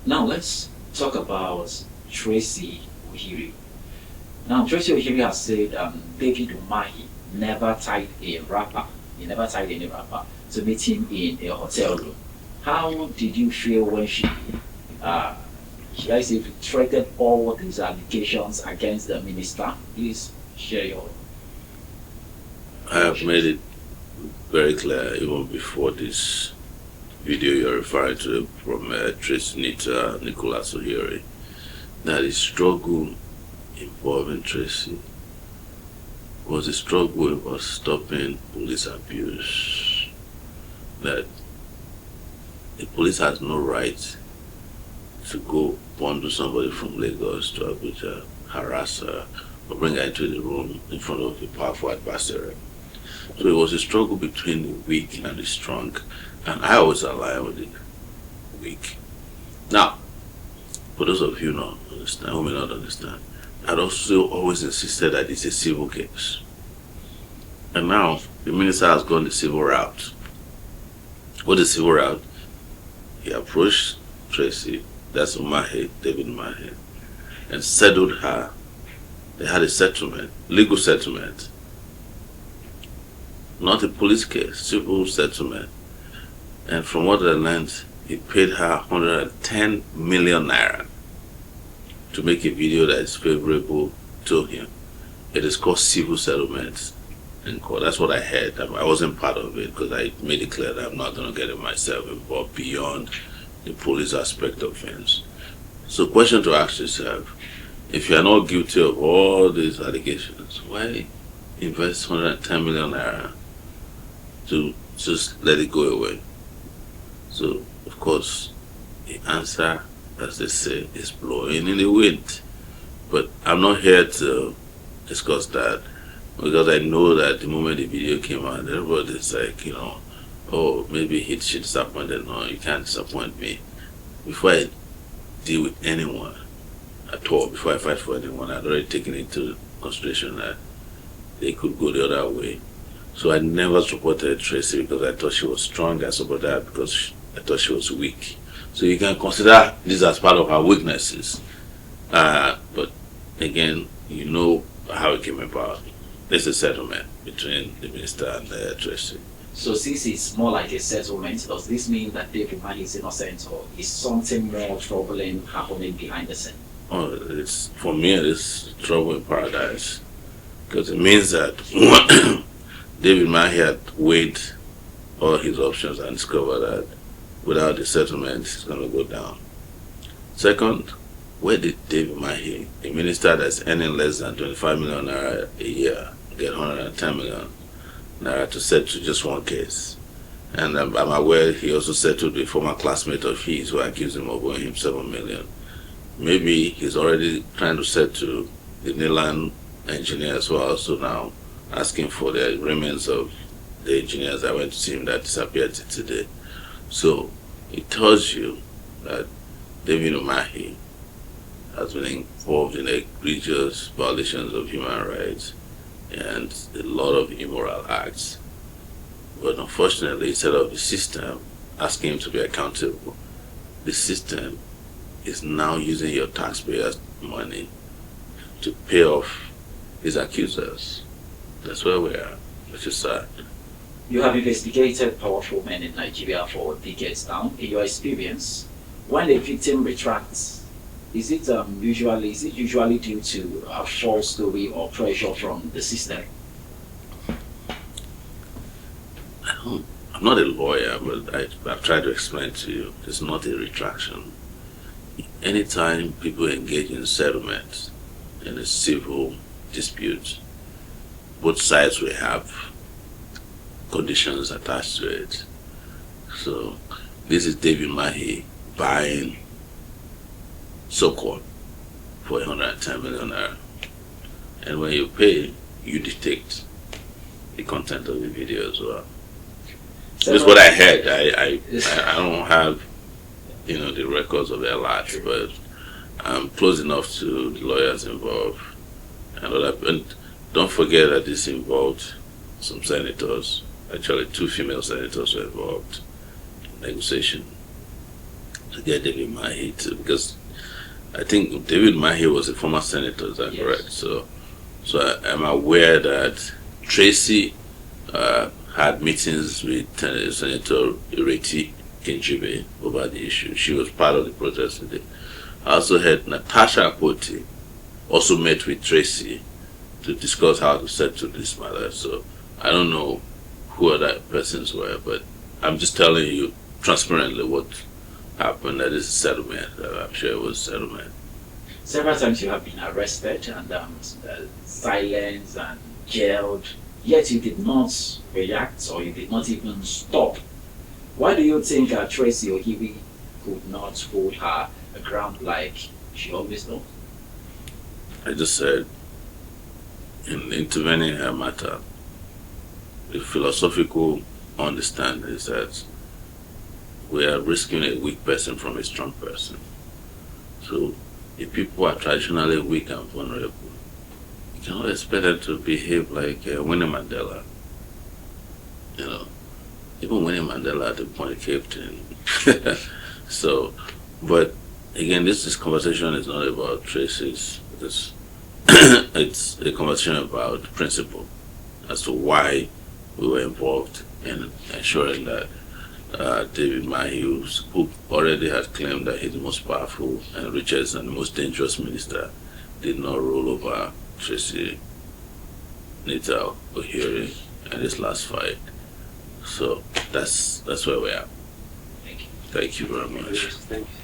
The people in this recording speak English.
Now let's talk about Tracy Ohiri. Now Tracy Ohiri has said David Umahi never tied a rapper. He never tied any rapper to meet him in a hotel room. How did you feel when she I say retracted all these allegations against the minister? Please share your. I have made it very clear even before this video you're referring to from Tracy Ohiri that the struggle involving Tracy was a struggle about stopping police abuse. That the police has no right to go bundle somebody from Lagos to Abuja, harass her, or bring her into the room in front of a powerful adversary. So it was a struggle between the weak and the strong, and I always align with the weak. Now, for those of you who may not understand, I'd also always insisted that it's a civil case. And now the minister has gone the civil route. What is civil route? He approached Tracy, that's David Umahi, and settled her. They had a settlement, legal settlement, not a police case, civil settlement. And from what I learned, he paid her 110 million naira to make a video that is favorable to him. It is called civil settlement in court. That's what I heard. I wasn't part of it because I made it clear that I'm not going to get myself involved beyond the police aspect of things. So, question to ask yourself: if you are not guilty of all these allegations, why invest 110 million naira to just let it go away? So, of course, the answer, as they say, is blowing in the wind. But I'm not here to discuss that because I know that the moment the video came out, everybody's like, oh, maybe she disappointed. No, you can't disappoint me. Before I deal with anyone at all, before I fight for anyone, I'd already taken into consideration that they could go the other way. So I never supported Tracy because I thought she was strong. I supported her because I thought she was weak. So you can consider this as part of her weaknesses. But again, you know how it came about. There's a settlement between the minister and Tracy. So since it's more like a settlement, does this mean that David Umahi is innocent, or is something more troubling happening behind the scene? Oh, for me, it's trouble in paradise. Because it means that David Umahi had weighed all his options and discovered that without the settlement, it's going to go down. Second, where did David Umahi, a minister that's earning less than 25 million naira a year, get 110 million naira to settle just one case? And I'm aware he also settled with a former classmate of his who accused him of owing him 7 million. Maybe he's already trying to settle the Nilan engineers who are also now asking for the remains of the engineers that went to see him that disappeared today. So it tells you that David Umahi has been involved in egregious violations of human rights and a lot of immoral acts. But unfortunately, instead of the system asking him to be accountable, the system is now using your taxpayers' money to pay off his accusers. That's where we are, which is sad. You have investigated powerful men in Nigeria for decades now. In your experience, when a victim retracts, is it usually due to a false story or pressure from the system? I'm not a lawyer, but I've tried to explain to you, it's not a retraction. Anytime people engage in settlement, in a civil dispute, both sides will have conditions attached to it. So this is David Umahi buying so-called for 110 million naira. And when you pay, you detect the content of the video as well. So that's what I heard. I don't have the records of their lives, but I'm close enough to the lawyers involved and don't forget that this involved some senators. Actually, 2 female senators were involved in negotiation. to get David Umahi to, because I think David Umahi was a former senator, is that Yes. correct? So I'm aware that Tracy had meetings with Senator Ireti Kinjibe over the issue. She was part of the protest today. I also heard Natasha Akpoti also met with Tracy to discuss how to settle this matter. So I don't know who other persons were, but I'm just telling you transparently what happened. That is a settlement. I'm sure it was a settlement. Several times you have been arrested and silenced and jailed, yet you did not react or you did not even stop. Why do you think Tracy Ohiri could not hold her ground like she always does? I just said, in intervening in her matter, the philosophical understanding is that we are rescuing a weak person from a strong person. So if people are traditionally weak and vulnerable, you cannot expect them to behave like Winnie Mandela. You know, even Winnie Mandela at the point caved in. So, but again, this conversation is not about Tracy's. It's a conversation about principle as to why we were involved in ensuring that David Umahi, who already had claimed that he's the most powerful and richest and the most dangerous minister, did not roll over Tracy Ohiri in this last fight. So that's where we are. Thank you. Thank you very much. Thank you.